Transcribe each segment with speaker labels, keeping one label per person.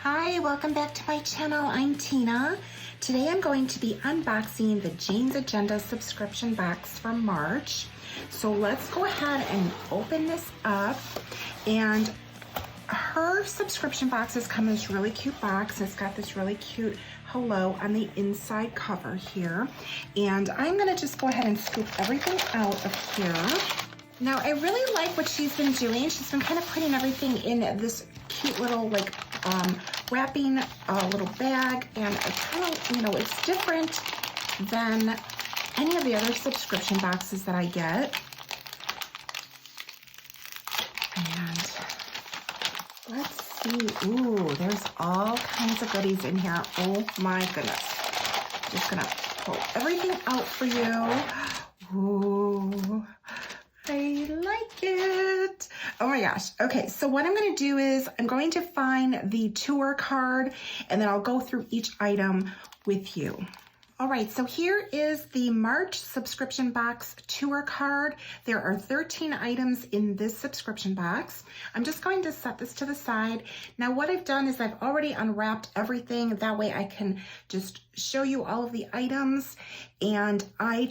Speaker 1: Hi, welcome back to my channel. I'm Tina. Today I'm going to be unboxing the Jane's Agenda subscription box for March. So let's go ahead and open this up. And her subscription boxes come in this really cute box. It's got this really cute hello on the inside cover here. And I'm gonna just go ahead and scoop everything out of here. Now, I really like what she's been doing. She's been kind of putting everything in this cute little wrapping little bag, and I kind of, it's different than any of the other subscription boxes that I get. And let's see. Ooh, there's all kinds of goodies in here. Oh my goodness. Just gonna pull everything out for you. Ooh. I like it. Oh my gosh. Okay, so what I'm going to do is I'm going to find the tour card and then I'll go through each item with you. All right, so here is the March subscription box tour card. There are 13 items in this subscription box. I'm just going to set this to the side. Now what I've done is I've already unwrapped everything. That way I can just show you all of the items. And I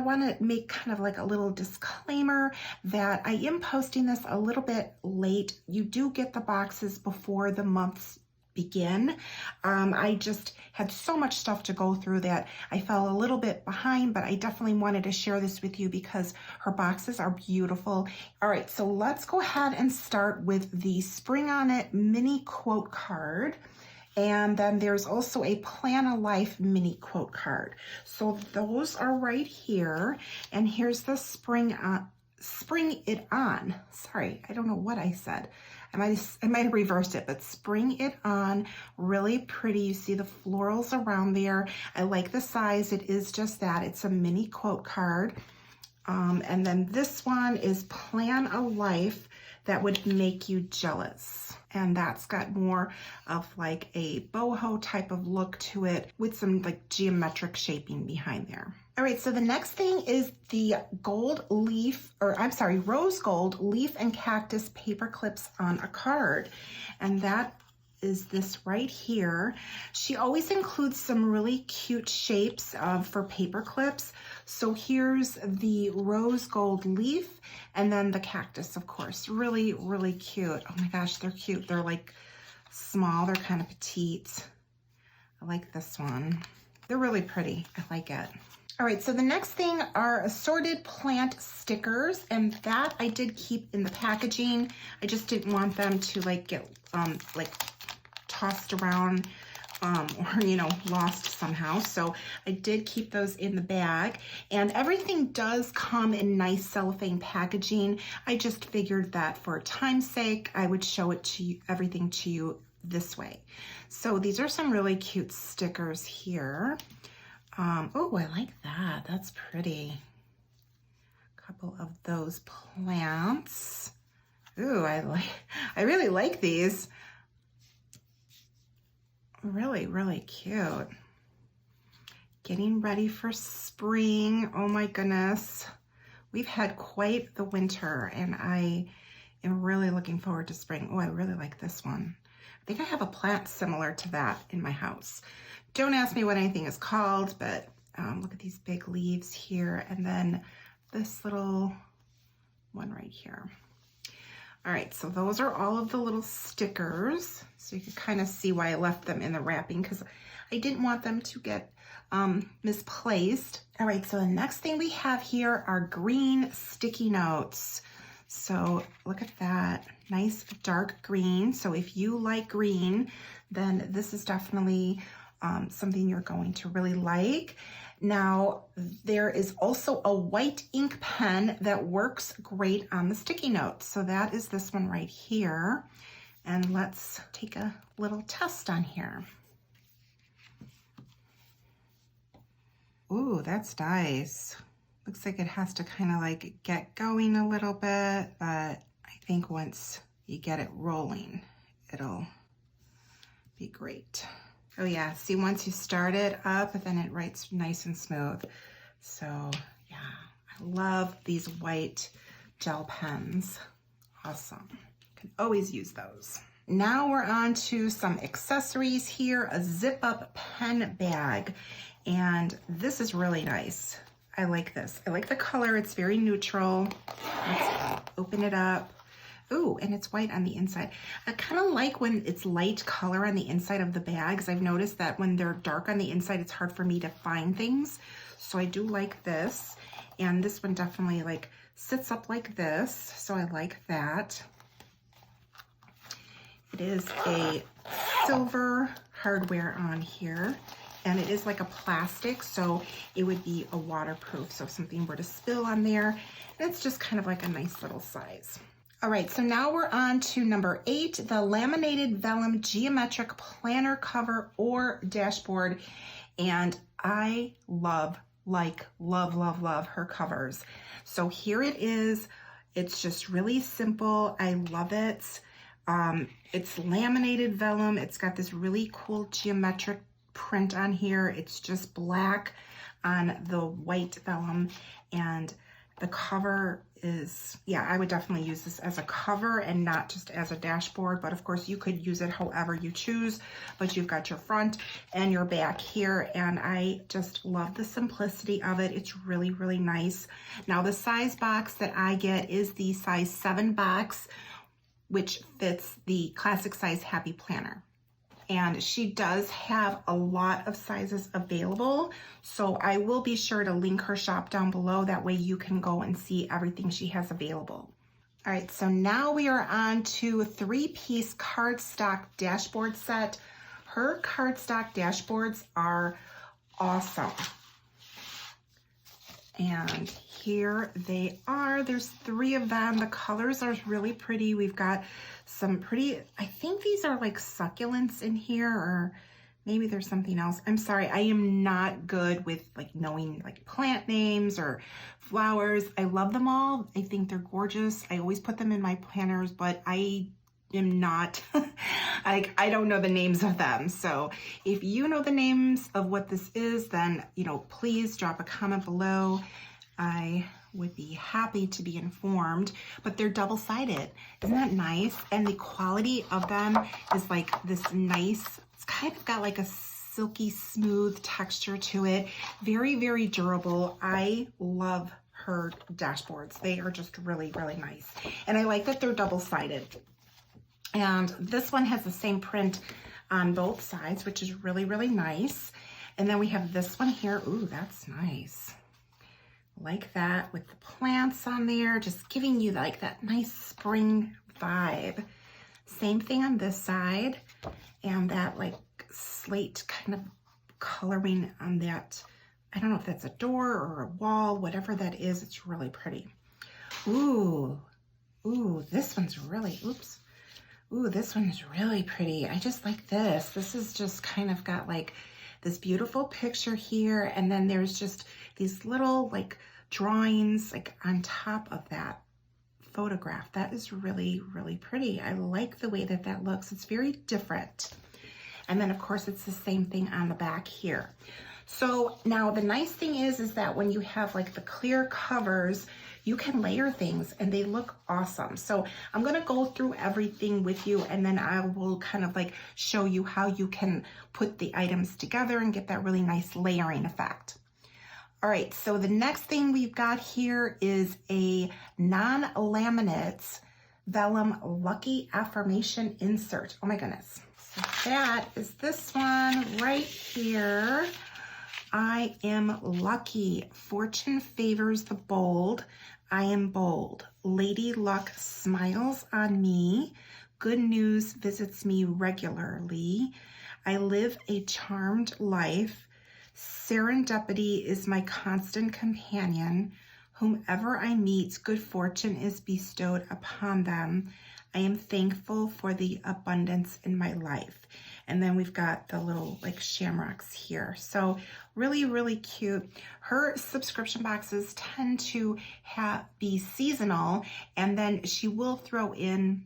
Speaker 1: want to make kind of like a little disclaimer that I am posting this a little bit late. You do get the boxes before the months begin. I just had so much stuff to go through that I fell a little bit behind, but I definitely wanted to share this with you because her boxes are beautiful. All right, so let's go ahead and start with the Spring on It mini quote card. And then there's also a Plan a Life mini quote card. So those are right here. And here's the Spring It On. Sorry, I don't know what I said. I might have reversed it, but Spring It On, really pretty. You see the florals around there. I like the size. It is just that. It's a mini quote card. And then this one is Plan a Life That Would Make You Jealous. And that's got more of like a boho type of look to it with some like geometric shaping behind there. All right, so the next thing is the rose gold leaf and cactus paper clips on a card. And that is this right here. She always includes some really cute shapes for paper clips. So here's the rose gold leaf and then the cactus, of course. Really, really cute. Oh my gosh, they're cute. They're like small, they're kind of petite. I like this one. They're really pretty. I like it. All right, so the next thing are assorted plant stickers, and that I did keep in the packaging. I just didn't want them to get tossed around or lost somehow. So I did keep those in the bag, and everything does come in nice cellophane packaging. I just figured that for time's sake, I would show it to you, everything to you this way. So these are some really cute stickers here. Oh, I like that. That's pretty. A couple of those plants. Ooh, I really like these. Really, really cute. Getting ready for spring. Oh my goodness. We've had quite the winter and I am really looking forward to spring. Oh, I really like this one. I think I have a plant similar to that in my house. Don't ask me what anything is called, but look at these big leaves here, and then this little one right here. All right, so those are all of the little stickers. So you can kind of see why I left them in the wrapping, because I didn't want them to get misplaced. All right, so the next thing we have here are green sticky notes. So look at that, nice dark green. So if you like green, then this is definitely something you're going to really like. Now, there is also a white ink pen that works great on the sticky notes. So that is this one right here. And let's take a little test on here. Ooh, that's nice. Looks like it has to kind of get going a little bit, but I think once you get it rolling, it'll be great. Oh yeah, see, once you start it up, then it writes nice and smooth. So yeah, I love these white gel pens. Awesome. Can always use those. now we're on to some accessories here. A zip up pen bag. And this is really nice. I like this. I like the color. It's very neutral. Let's open it up. Ooh, and it's white on the inside. I kind of like when it's light color on the inside of the bags. I've noticed that when they're dark on the inside, it's hard for me to find things. So I do like this. And this one definitely like sits up like this. So I like that. It is a silver hardware on here. And it is like a plastic, so it would be a waterproof. So if something were to spill on there, it's just kind of like a nice little size. All right, so now we're on to number 8, the Laminated Vellum Geometric Planner Cover or Dashboard. And I love her covers. So here it is. It's just really simple. I love it. It's laminated vellum. It's got this really cool geometric print on here. It's just black on the white vellum, and the cover is, yeah, I would definitely use this as a cover and not just as a dashboard, but of course you could use it however you choose. But you've got your front and your back here, and I just love the simplicity of it. It's really, really nice. Now the size box that I get is the size 7 box, which fits the classic size Happy Planner. And she does have a lot of sizes available. So I will be sure to link her shop down below. That way you can go and see everything she has available. All right, so now we are on to a 3-piece cardstock dashboard set. Her cardstock dashboards are awesome. And here they are. There's 3 of them. The colors are really pretty. We've got some pretty, I think these are like succulents in here, or maybe there's something else. I'm sorry, I am not good with like knowing like plant names or flowers. I love them all. I think they're gorgeous. I always put them in my planners, but I am not, I don't know the names of them. So if you know the names of what this is, then, you know, please drop a comment below. I would be happy to be informed, but they're double-sided. Isn't that nice? And the quality of them is like this nice, it's kind of got like a silky smooth texture to it. Very, very durable. I love her dashboards. They are just really, really nice. And I like that they're double-sided. And this one has the same print on both sides, which is really, really nice. And then we have this one here. Ooh, that's nice. Like that with the plants on there, just giving you like that nice spring vibe. Same thing on this side, and that like slate kind of coloring on that. I don't know if that's a door or a wall, whatever that is, it's really pretty. Ooh, this one's really, ooh, this one is really pretty. I just like this. This is just kind of got like this beautiful picture here, and then there's just these little like drawings like on top of that photograph. That is really, really pretty. I like the way that that looks. It's very different. And then of course it's the same thing on the back here. So now the nice thing is that when you have like the clear covers, you can layer things and they look awesome. So I'm gonna go through everything with you, and then I will kind of like show you how you can put the items together and get that really nice layering effect. All right, so the next thing we've got here is a non-laminate Vellum Lucky Affirmation insert. Oh my goodness. So that is this one right here. I am lucky. Fortune favors the bold. I am bold. Lady luck smiles on me. Good news visits me regularly. I live a charmed life. Serendipity is my constant companion. Whomever I meet, good fortune is bestowed upon them. I am thankful for the abundance in my life. And then we've got the little like shamrocks here. So really, really cute. Her subscription boxes tend to be seasonal, and then she will throw in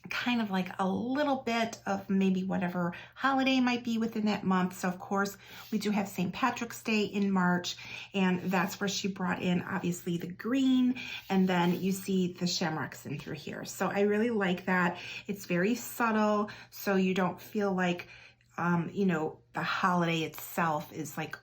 Speaker 1: kind of like a little bit of maybe whatever holiday might be within that month. So of course we do have St. Patrick's Day in March, and that's where she brought in obviously the green, and then you see the shamrocks in through here. So I really like that. It's very subtle, so you don't feel like you know, the holiday itself is like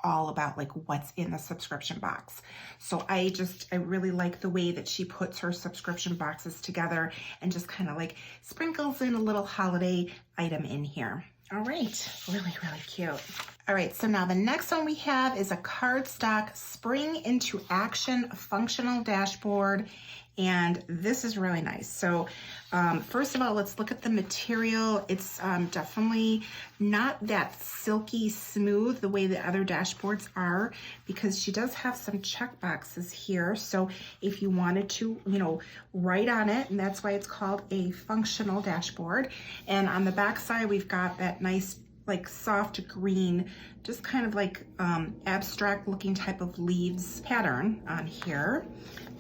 Speaker 1: all about like what's in the subscription box. So I really like the way that she puts her subscription boxes together and just kind of like sprinkles in a little holiday item in here. All right, really, really cute. All right, so now the next one we have is a Cardstock Spring into Action Functional Dashboard. And this is really nice. So first of all, let's look at the material. It's definitely not that silky smooth the way the other dashboards are, because she does have some check boxes here. So if you wanted to, you know, write on it, and that's why it's called a functional dashboard. And on the back side, we've got that nice like soft green, just kind of like abstract looking type of leaves pattern on here.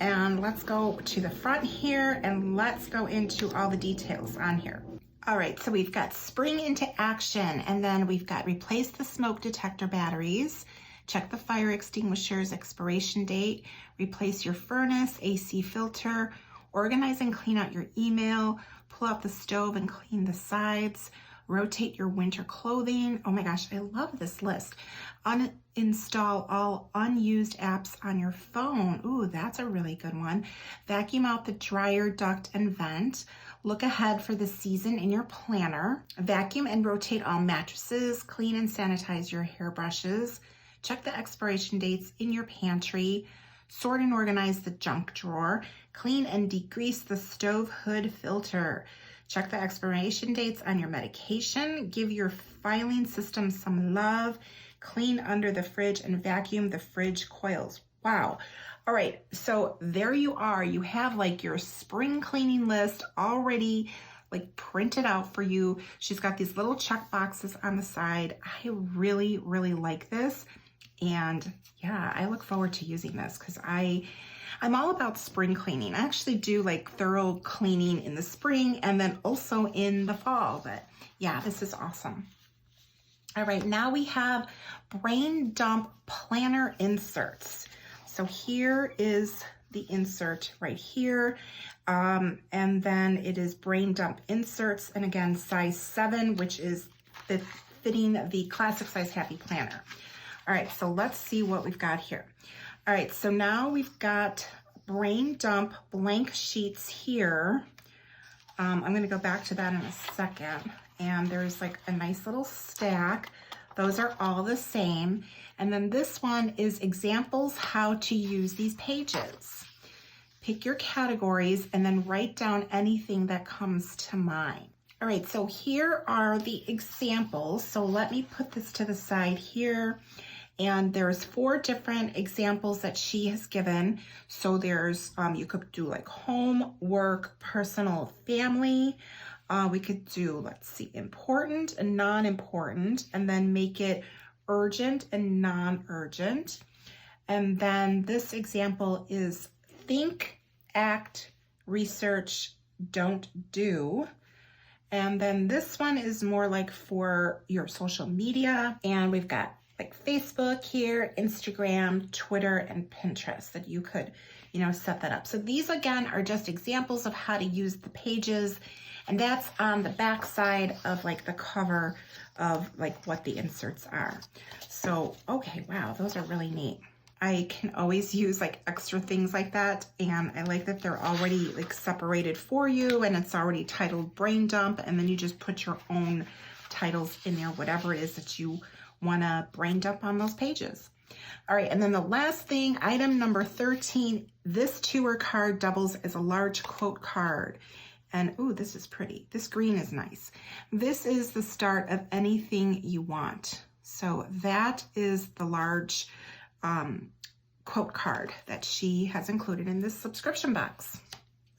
Speaker 1: And let's go to the front here and let's go into all the details on here. All right, so we've got Spring into Action, and then we've got replace the smoke detector batteries, check the fire extinguisher's expiration date, replace your furnace, AC filter, organize and clean out your email, pull out the stove and clean the sides, rotate your winter clothing. Oh my gosh, I love this list. Uninstall all unused apps on your phone. Ooh, that's a really good one. Vacuum out the dryer, duct, and vent. Look ahead for the season in your planner. Vacuum and rotate all mattresses. Clean and sanitize your hairbrushes. Check the expiration dates in your pantry. Sort and organize the junk drawer. Clean and degrease the stove hood filter. Check the expiration dates on your medication. Give your filing system some love. Clean under the fridge and vacuum the fridge coils. Wow. All right, so there you are. You have like your spring cleaning list already like printed out for you. She's got these little check boxes on the side. I really, really like this. And yeah, I look forward to using this because I'm all about spring cleaning. I actually do like thorough cleaning in the spring and then also in the fall. But yeah, this is awesome. All right, now we have Brain Dump Planner Inserts. So here is the insert right here. And then it is Brain Dump Inserts. And again, size 7, which is fitting the classic size Happy Planner. All right, so let's see what we've got here. All right, so now we've got Brain Dump blank sheets here. I'm gonna go back to that in a second. And there's like a nice little stack. Those are all the same. And then this one is examples how to use these pages. Pick your categories and then write down anything that comes to mind. All right, so here are the examples. So let me put this to the side here. And there's 4 different examples that she has given. So there's, you could do like home, work, personal, family. We could do, let's see, important and non-important, and then make it urgent and non-urgent. And then this example is think, act, research, don't do. And then this one is more like for your social media. And we've got like Facebook here, Instagram, Twitter, and Pinterest that you could, you know, set that up. So these again are just examples of how to use the pages, and that's on the back side of like the cover of like what the inserts are. So, okay, wow, those are really neat. I can always use like extra things like that, and I like that they're already like separated for you, and it's already titled Brain Dump, and then you just put your own titles in there, whatever it is that you want to brain dump on those pages. All right, and then the last thing, item number 13, this tour card doubles as a large quote card. And ooh, this is pretty. This green is nice. This is the start of anything you want. So that is the large quote card that she has included in this subscription box.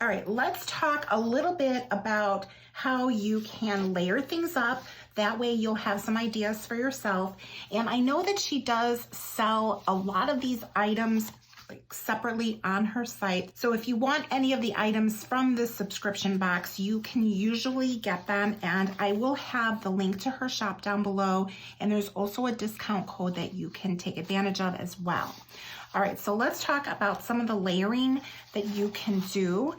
Speaker 1: All right, let's talk a little bit about how you can layer things up. That way you'll have some ideas for yourself. And I know that she does sell a lot of these items like separately on her site. So if you want any of the items from this subscription box, you can usually get them, and I will have the link to her shop down below, and there's also a discount code that you can take advantage of as well. All right, so let's talk about some of the layering that you can do.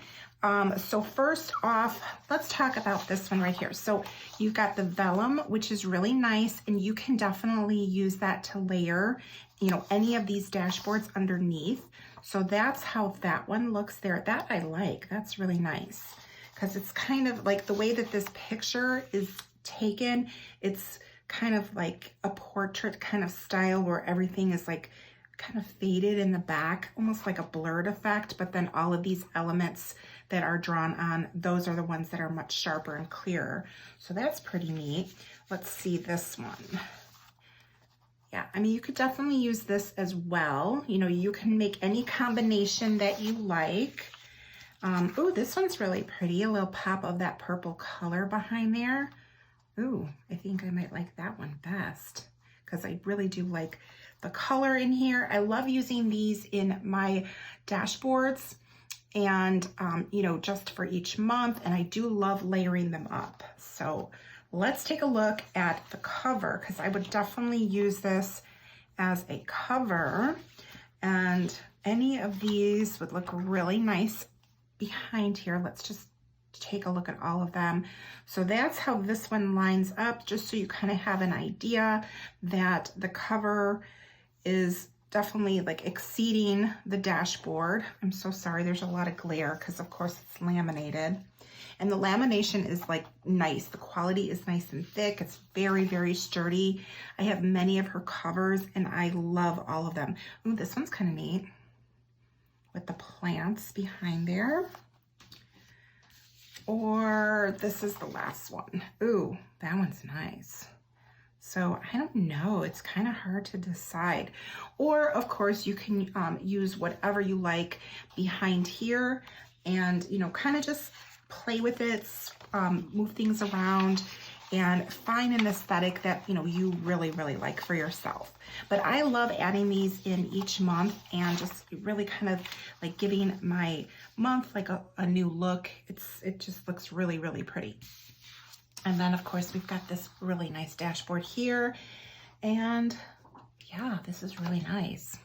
Speaker 1: So first off, let's talk about this one right here. So you've got the Vellum, which is really nice, and you can definitely use that to layer, you know, any of these dashboards underneath. So that's how that one looks there. That I like, that's really nice, because it's kind of like the way that this picture is taken, it's kind of like a portrait kind of style where everything is like kind of faded in the back, almost like a blurred effect, but then all of these elements that are drawn on, those are the ones that are much sharper and clearer. So that's pretty neat. Let's see this one. Yeah, I mean, you could definitely use this as well. You know, you can make any combination that you like. Oh, this one's really pretty. A little pop of that purple color behind there. Ooh, I think I might like that one best, because I really do like the color in here. I love using these in my dashboards and, you know, just for each month. And I do love layering them up. So let's take a look at the cover, because I would definitely use this as a cover. And any of these would look really nice behind here. Let's just take a look at all of them. So that's how this one lines up, just so you kind of have an idea that the cover is definitely like exceeding the dashboard. I'm so sorry, there's a lot of glare because of course it's laminated. And the lamination is like nice. The quality is nice and thick. It's very, very sturdy. I have many of her covers and I love all of them. Ooh, this one's kind of neat with the plants behind there. Or this is the last one. Ooh, that one's nice. So I don't know, it's kind of hard to decide. Or of course you can use whatever you like behind here and, you know, kind of just play with it, move things around and find an aesthetic that, you know, you really, really like for yourself. But I love adding these in each month and just really kind of like giving my month like a new look. It just looks really, really pretty. And then of course we've got this really nice dashboard here. And yeah, this is really nice.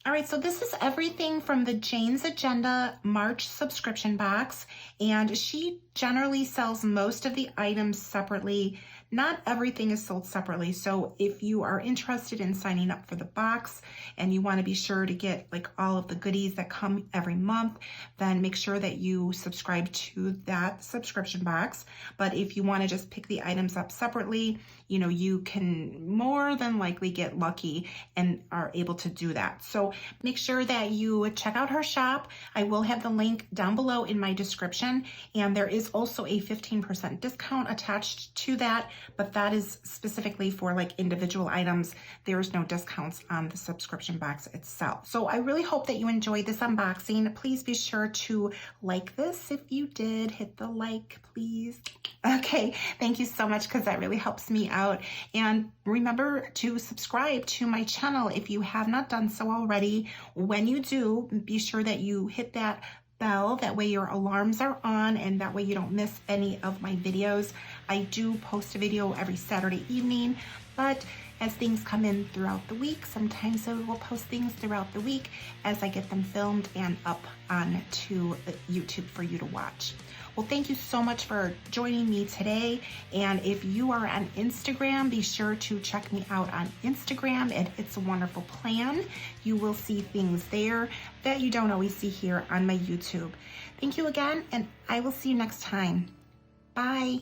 Speaker 1: All right, so this is everything from the Jane's Agenda March subscription box. And she generally sells most of the items separately. Not everything is sold separately. So if you are interested in signing up for the box and you want to be sure to get like all of the goodies that come every month, then make sure that you subscribe to that subscription box. But if you want to just pick the items up separately, you know, you can more than likely get lucky and are able to do that. So make sure that you check out her shop. I will have the link down below in my description. And there is also a 15% discount attached to that, but that is specifically for like individual items. There's no discounts on the subscription box itself. So I really hope that you enjoyed this unboxing. Please be sure to like this. If you did, hit the like, please. Okay, thank you so much, because that really helps me out. And remember to subscribe to my channel if you have not done so already. When you do, be sure that you hit that bell. That way your alarms are on and that way you don't miss any of my videos. I do post a video every Saturday evening, but as things come in throughout the week, sometimes I will post things throughout the week as I get them filmed and up onto YouTube for you to watch. Well, thank you so much for joining me today. And if you are on Instagram, be sure to check me out on Instagram at It's a Wonderful Plan. You will see things there that you don't always see here on my YouTube. Thank you again, and I will see you next time. Bye.